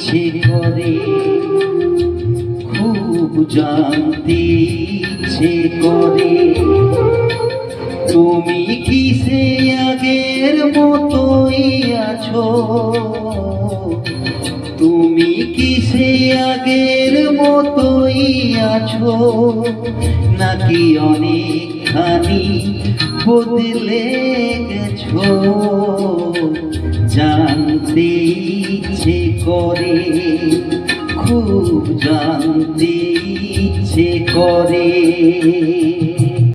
ইচ্ছে করে, খুব জানতে ইচ্ছে করে তুমি কি সে আগের মতোই আছো, তুমি কি সে আগের মতোই আছো, নাকি অনেকখানি বদলে গেছো। জানতে ইচ্ছে করে, খুব জানতে ইচ্ছে করে।